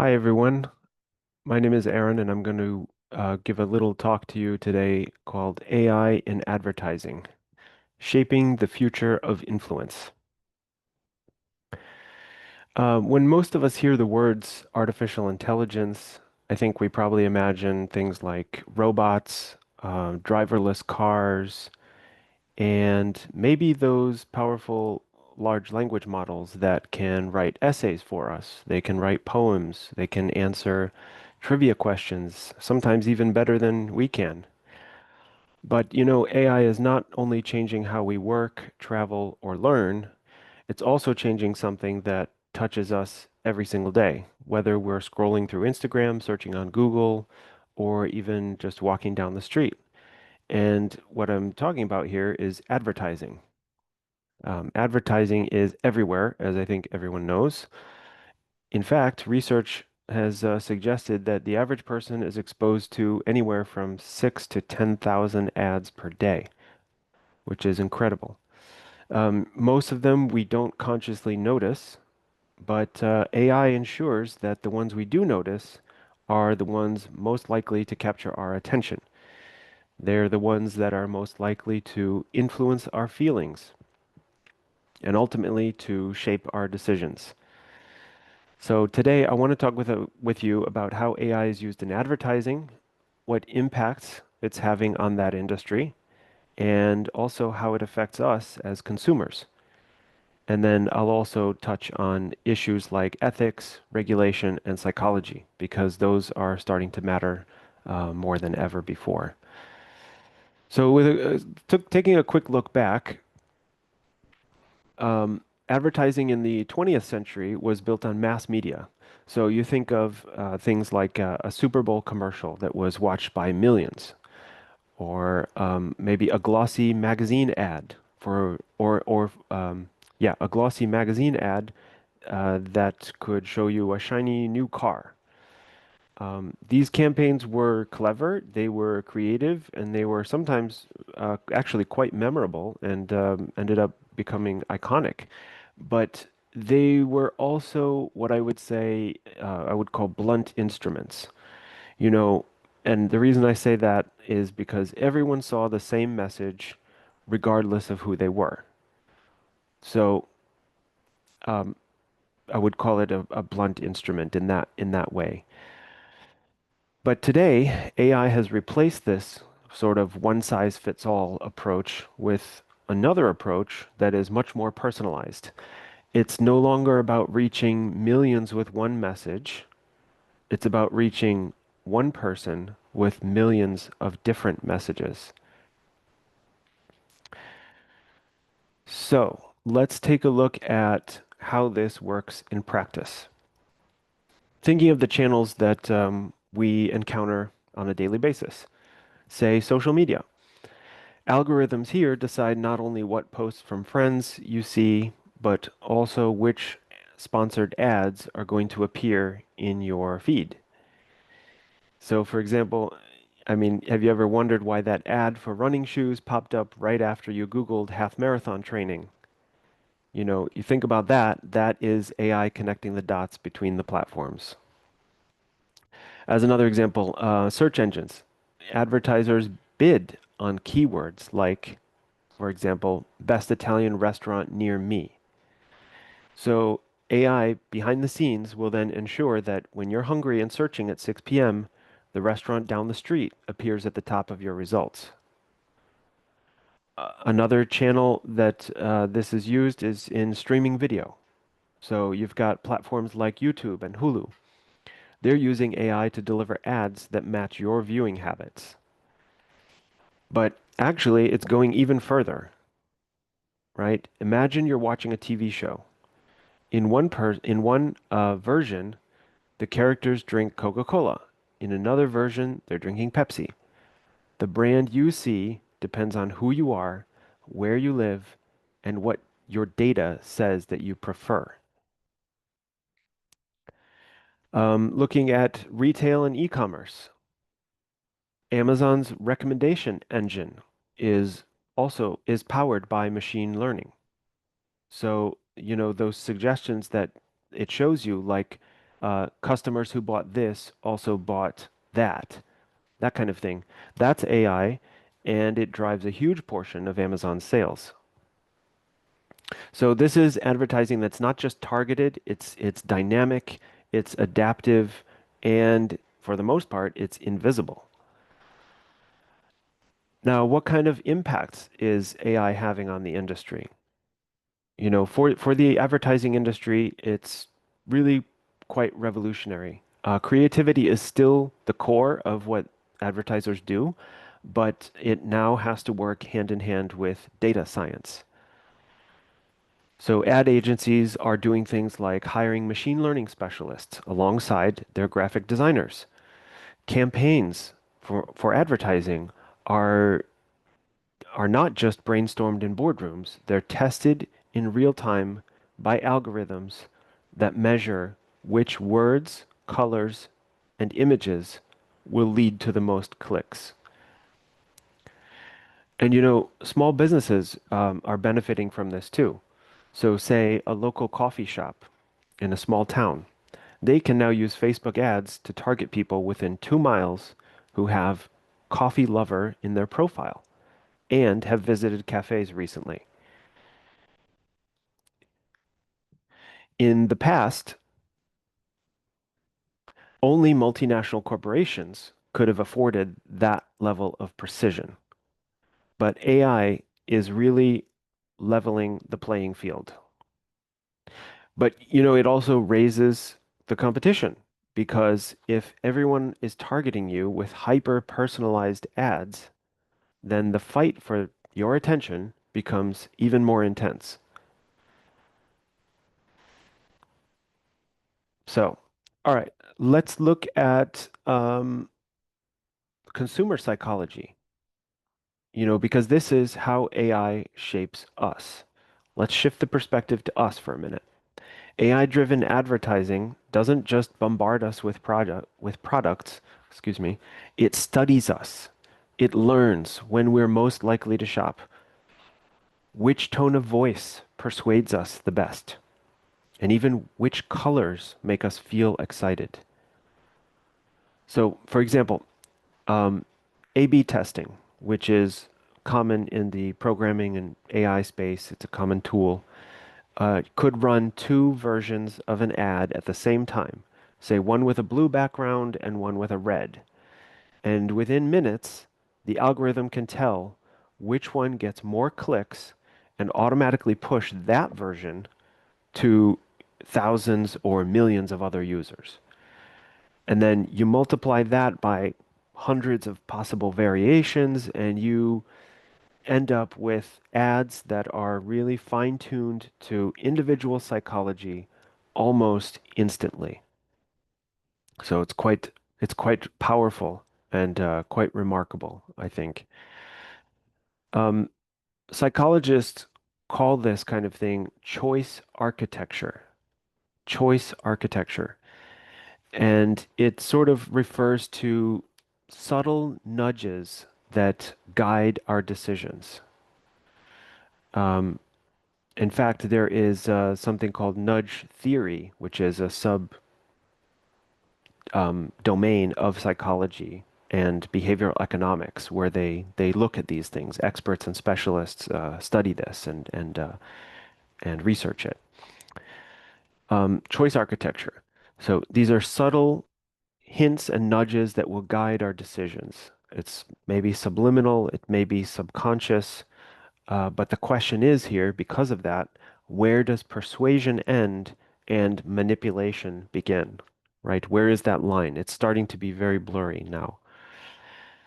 Hi, everyone. My name is Aaron, and I'm going to give a little talk to you today called AI in Advertising, Shaping the Future of Influence. When most of us hear the words artificial intelligence, I think we probably imagine things like robots, driverless cars, and maybe those powerful large language models that can write essays for us. They can write poems. They can answer trivia questions, sometimes even better than we can. But AI is not only changing how we work, travel, or learn, it's also changing something that touches us every single day, whether we're scrolling through Instagram, searching on Google, or even just walking down the street. And what I'm talking about here is advertising. Advertising is everywhere, as I think everyone knows. In fact, research has suggested that the average person is exposed to anywhere from 6 to 10,000 ads per day, which is incredible. Most of them we don't consciously notice, but AI ensures that the ones we do notice are the ones most likely to capture our attention. They're the ones that are most likely to influence our feelings and ultimately to shape our decisions. So today I want to talk with you about how AI is used in advertising, what impacts it's having on that industry, and also how it affects us as consumers. And then I'll also touch on issues like ethics, regulation, and psychology, because those are starting to matter more than ever before. So, taking a quick look back, um, advertising in the 20th century was built on mass media. So you think of things like a Super Bowl commercial that was watched by millions, or maybe a glossy magazine ad yeah, a glossy magazine ad that could show you a shiny new car. These campaigns were clever, they were creative, and they were sometimes actually quite memorable and ended up becoming iconic. But they were also what I would say I would call blunt instruments. You know, and the reason I say that is because everyone saw the same message regardless of who they were. So um, I would call it a blunt instrument in that way. But today, AI has replaced this sort of one size fits all approach with another approach that is much more personalized. It's no longer about reaching millions with one message. It's about reaching one person with millions of different messages. So let's take a look at how this works in practice. Thinking of the channels that we encounter on a daily basis, say social media. Algorithms here decide not only what posts from friends you see, but also which sponsored ads are going to appear in your feed. So, for example, I mean, have you ever wondered why that ad for running shoes popped up right after you Googled half marathon training? You think about that, that is AI connecting the dots between the platforms. As another example, search engines. Advertisers bid on keywords like, for example, best Italian restaurant near me. So AI behind the scenes will then ensure that when you're hungry and searching at 6 p.m., the restaurant down the street appears at the top of your results. Another channel that this is used is in streaming video. So you've got platforms like YouTube and Hulu. They're using AI to deliver ads that match your viewing habits. But actually, it's going even further, right? Imagine you're watching a TV show. In one version, the characters drink Coca-Cola. In another version, they're drinking Pepsi. The brand you see depends on who you are, where you live, and what your data says that you prefer. Looking at retail and e-commerce, Amazon's recommendation engine is powered by machine learning. So, those suggestions that it shows you, like customers who bought this also bought that, that kind of thing. That's AI, and it drives a huge portion of Amazon's sales. So this is advertising that's not just targeted, it's dynamic, it's adaptive, and for the most part, it's invisible. Now, what kind of impacts is AI having on the industry? For the advertising industry, it's really quite revolutionary. Creativity is still the core of what advertisers do, but it now has to work hand in hand with data science. So ad agencies are doing things like hiring machine learning specialists alongside their graphic designers. Campaigns for advertising are are not just brainstormed in boardrooms, they're tested in real time by algorithms that measure which words, colors, and images will lead to the most clicks. And small businesses are benefiting from this too. So, say a local coffee shop in a small town, they can now use Facebook ads to target people within 2 miles who have coffee lover in their profile and have visited cafes recently. In the past, only multinational corporations could have afforded that level of precision. But AI is really leveling the playing field. But it also raises the competition because if everyone is targeting you with hyper personalized ads, then the fight for your attention becomes even more intense. So, all right, let's look at consumer psychology, because this is how AI shapes us. Let's shift the perspective to us for a minute. AI-driven advertising doesn't just bombard us with products, excuse me, it studies us. It learns when we're most likely to shop, which tone of voice persuades us the best, and even which colors make us feel excited. So, for example, um, A/B testing, which is common in the programming and AI space, it's a common tool, could run two versions of an ad at the same time, say one with a blue background and one with a red. And within minutes, the algorithm can tell which one gets more clicks and automatically push that version to thousands or millions of other users. And then you multiply that by hundreds of possible variations, and you end up with ads that are really fine-tuned to individual psychology almost instantly. So it's quite powerful and quite remarkable, I think. Um, Psychologists call this kind of thing choice architecture. Choice architecture. And it sort of refers to subtle nudges that guide our decisions. Um, In fact, there is something called nudge theory, which is a sub domain of psychology and behavioral economics, where they look at these things. Experts and specialists study this and research it. Choice architecture. So these are subtle hints and nudges that will guide our decisions. It's maybe subliminal, it may be subconscious, but the question is here, because of that, where does persuasion end and manipulation begin? Right? Where is that line? It's starting to be very blurry now.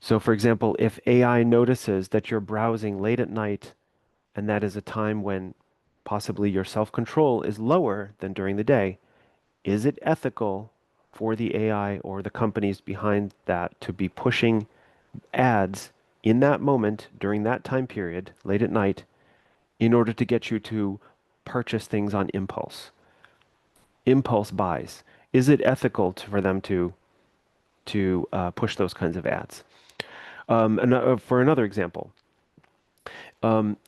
So, for example, if AI notices that you're browsing late at night and that is a time when possibly your self-control is lower than during the day, is it ethical for the AI or the companies behind that to be pushing ads in that moment during that time period, late at night, in order to get you to purchase things on impulse? Impulse buys. Is it ethical for them to push those kinds of ads? For another example,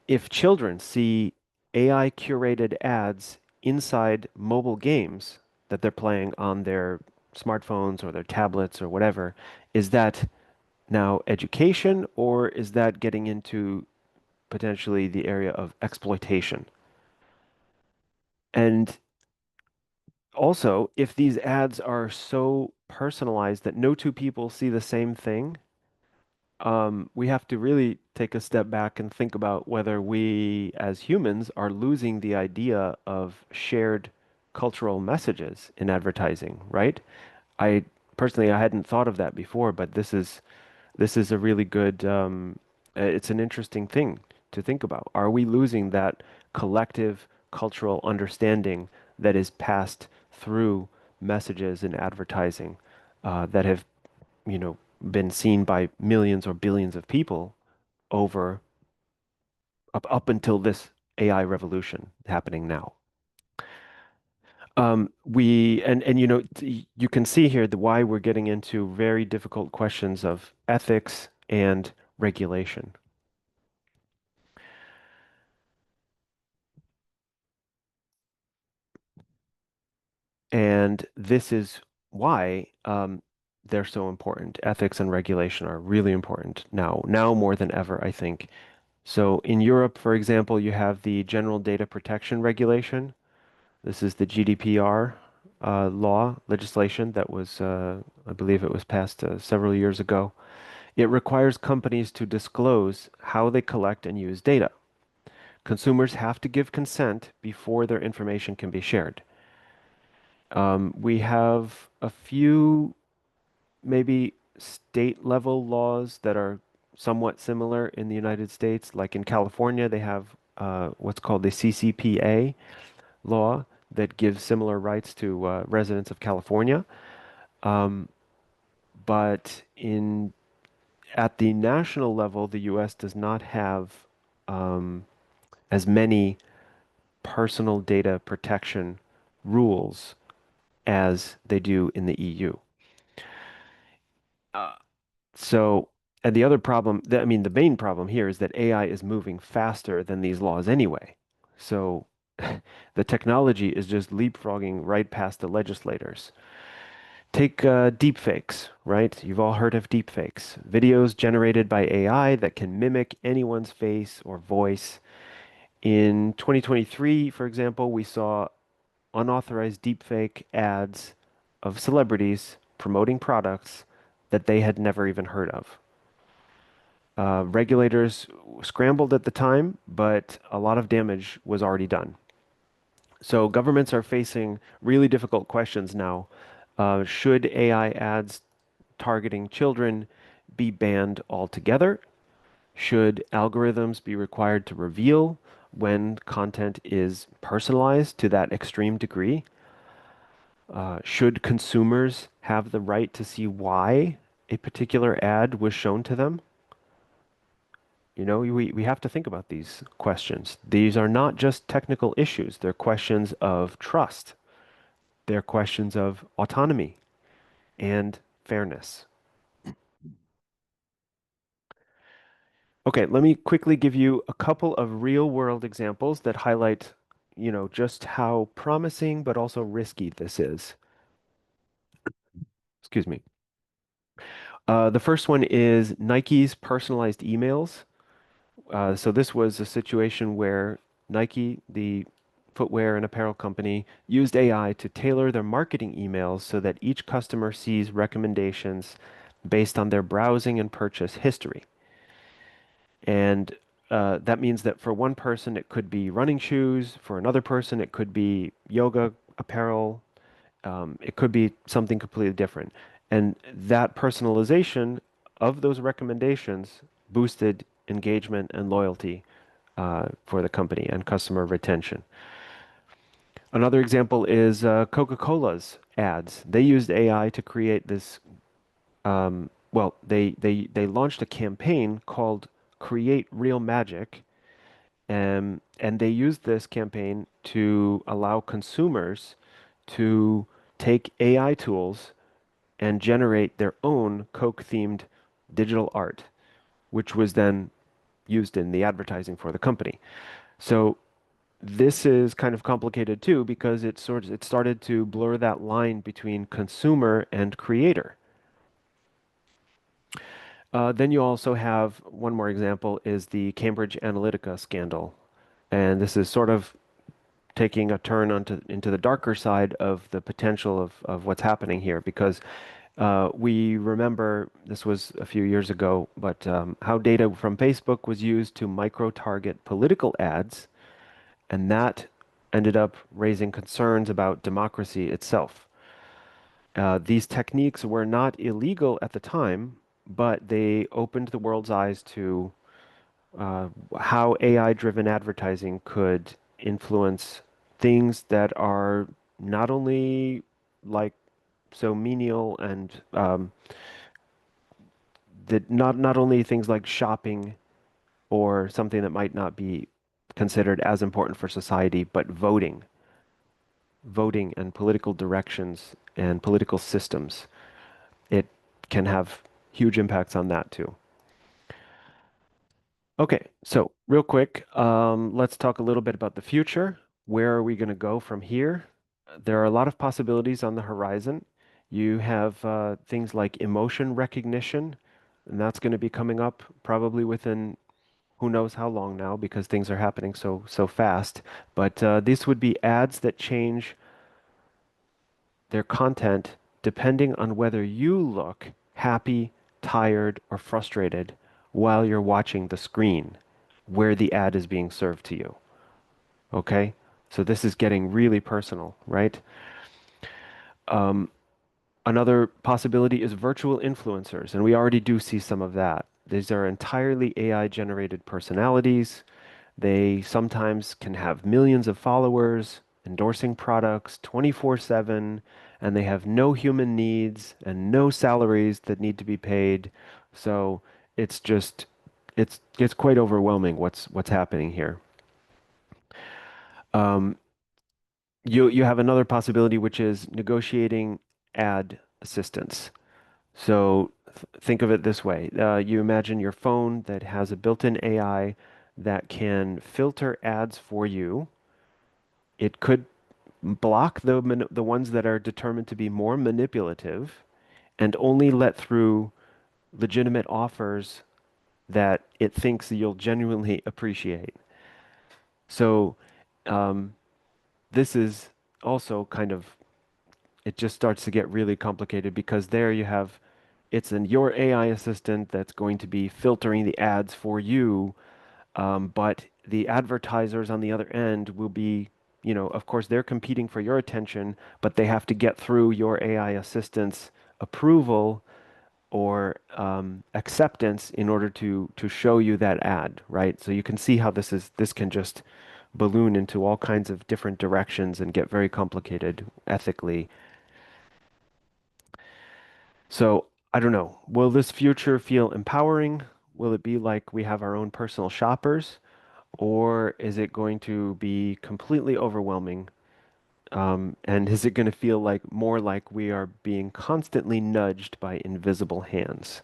if children see AI curated ads inside mobile games, that they're playing on their smartphones or their tablets or whatever, is that now education or is that getting into potentially the area of exploitation? And also, if these ads are so personalized that no two people see the same thing, we have to really take a step back and think about whether we as humans are losing the idea of shared cultural messages in advertising, right? I personally I hadn't thought of that before, but this is a really good it's an interesting thing to think about. Are we losing that collective cultural understanding that is passed through messages in advertising that have been seen by millions or billions of people over up until this AI revolution happening now. We and you can see here the why we're getting into very difficult questions of ethics and regulation. And this is why they're so important. Ethics and regulation are really important now more than ever, I think. So in Europe, for example, you have the General Data Protection Regulation. This is the GDPR law legislation that was, I believe it was passed several years ago. It requires companies to disclose how they collect and use data. Consumers have to give consent before their information can be shared. We have a few maybe state level laws that are somewhat similar in the United States. Like in California, they have what's called the CCPA law that gives similar rights to residents of California. Um, but in at the national level, the U.S. does not have um, as many personal data protection rules as they do in the EU. So, and the other problem, I mean, the main problem here is that AI is moving faster than these laws anyway. So the technology is just leapfrogging right past the legislators. Take deepfakes, right? You've all heard of deepfakes. Videos generated by AI that can mimic anyone's face or voice. In 2023, for example, we saw unauthorized deepfake ads of celebrities promoting products that they had never even heard of. Regulators scrambled at the time, but a lot of damage was already done. So governments are facing really difficult questions now. Should AI ads targeting children be banned altogether? Should algorithms be required to reveal when content is personalized to that extreme degree? Should consumers have the right to see why a particular ad was shown to them? We have to think about these questions. These are not just technical issues, they're questions of trust, they're questions of autonomy and fairness. Okay, let me quickly give you a couple of real world examples that highlight, just how promising but also risky this is. Excuse me. The first one is Nike's personalized emails. So this was a situation where Nike, the footwear and apparel company, used AI to tailor their marketing emails so that each customer sees recommendations based on their browsing and purchase history. And that means that for one person, it could be running shoes. For another person, it could be yoga apparel. It could be something completely different. And that personalization of those recommendations boosted engagement and loyalty for the company and customer retention. Another example is Coca-Cola's ads. They used AI to create this. Well, they launched a campaign called Create Real Magic, and they used this campaign to allow consumers to take AI tools and generate their own Coke-themed digital art, which was then used in the advertising for the company. So This is kind of complicated too because it started to blur that line between consumer and creator. Then you also have one more example is the Cambridge Analytica scandal. And this is sort of taking a turn into the darker side of the potential of what's happening here because we remember this was a few years ago, but how data from Facebook was used to micro-target political ads, and that ended up raising concerns about democracy itself. These techniques were not illegal at the time, but they opened the world's eyes to how AI-driven advertising could influence things that are not only like so menial and that not only things like shopping or something that might not be considered as important for society, but voting and political directions and political systems. It can have huge impacts on that too. Okay, so real quick, let's talk a little bit about the future. Where are we going to go from here? There are a lot of possibilities on the horizon. You have things like emotion recognition, and that's going to be coming up probably within who knows how long now because things are happening so fast. But these would be ads that change their content depending on whether you look happy, tired, or frustrated while you're watching the screen where the ad is being served to you. Okay? So this is getting really personal, right? Um, Another possibility is virtual influencers, and we already do see some of that. These are entirely AI generated personalities. They sometimes can have millions of followers, endorsing products 24/7, and they have no human needs and no salaries that need to be paid. So it's just it's quite overwhelming what's happening here. Um, you have another possibility, which is negotiating ad assistance. So think of it this way. You imagine your phone that has a built-in AI that can filter ads for you. It could block the ones that are determined to be more manipulative and only let through legitimate offers that it thinks you'll genuinely appreciate. So um, this is also kind of it just starts to get really complicated because there you have your AI assistant that's going to be filtering the ads for you, but the advertisers on the other end will be, of course, they're competing for your attention, but they have to get through your AI assistant's approval or acceptance in order to show you that ad, right? So you can see how this can just balloon into all kinds of different directions and get very complicated ethically. So I don't know. Will this future feel empowering? Will it be like we have our own personal shoppers? Or is it going to be completely overwhelming? And is it going to feel like more like we are being constantly nudged by invisible hands?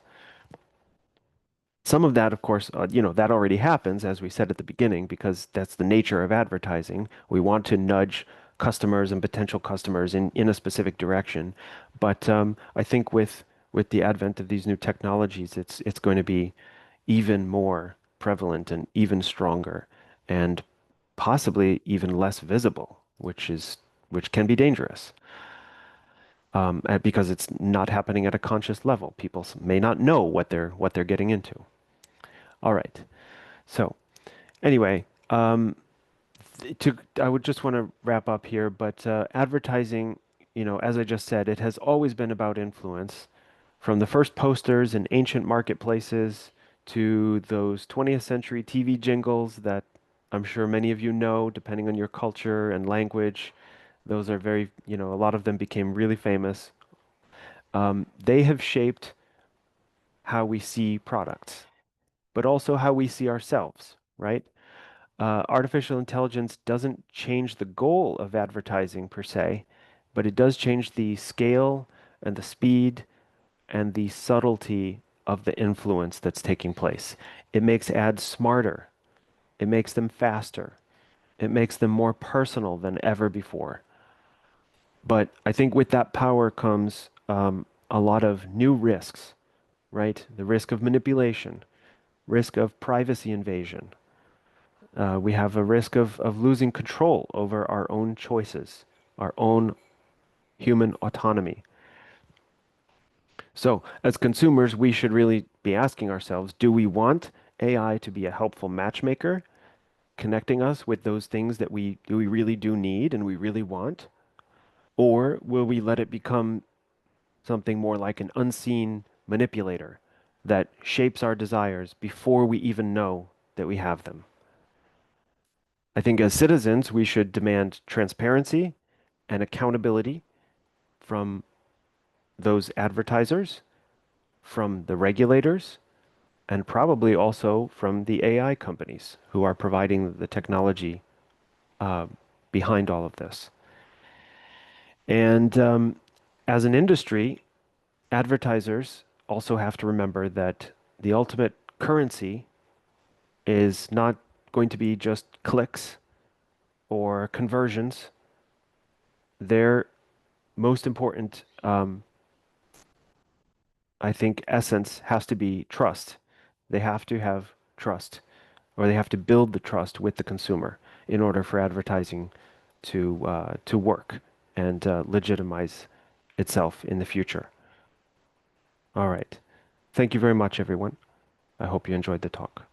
Some of that, of course, that already happens, as we said at the beginning, because that's the nature of advertising. We want to nudge customers and potential customers in a specific direction. But I think with the advent of these new technologies, it's going to be even more prevalent and even stronger, and possibly even less visible, which can be dangerous because it's not happening at a conscious level. People may not know what they're getting into. All right. So anyway, I would just want to wrap up here, but advertising, as I just said, it has always been about influence, from the first posters in ancient marketplaces to those 20th century TV jingles that I'm sure many of you know, depending on your culture and language. Those are very, a lot of them became really famous. They have shaped how we see products, but also how we see ourselves, right? Artificial intelligence doesn't change the goal of advertising per se, but it does change the scale and the speed and the subtlety of the influence that's taking place. It makes ads smarter. It makes them faster. It makes them more personal than ever before. But I think with that power comes a lot of new risks, right? The risk of manipulation, risk of privacy invasion. We have a risk of losing control over our own choices, our own human autonomy. So, as consumers, we should really be asking ourselves, do we want AI to be a helpful matchmaker, connecting us with those things that we really do need and we really want? Or will we let it become something more like an unseen manipulator that shapes our desires before we even know that we have them? I think as citizens, we should demand transparency and accountability from those advertisers, from the regulators, and probably also from the AI companies who are providing the technology uh, behind all of this. And as an industry, advertisers also have to remember that the ultimate currency is not going to be just clicks or conversions. Their most important, I think, essence has to be trust. They have to have trust, or they have to build the trust with the consumer in order for advertising to work and legitimize itself in the future. All right. Thank you very much, everyone. I hope you enjoyed the talk.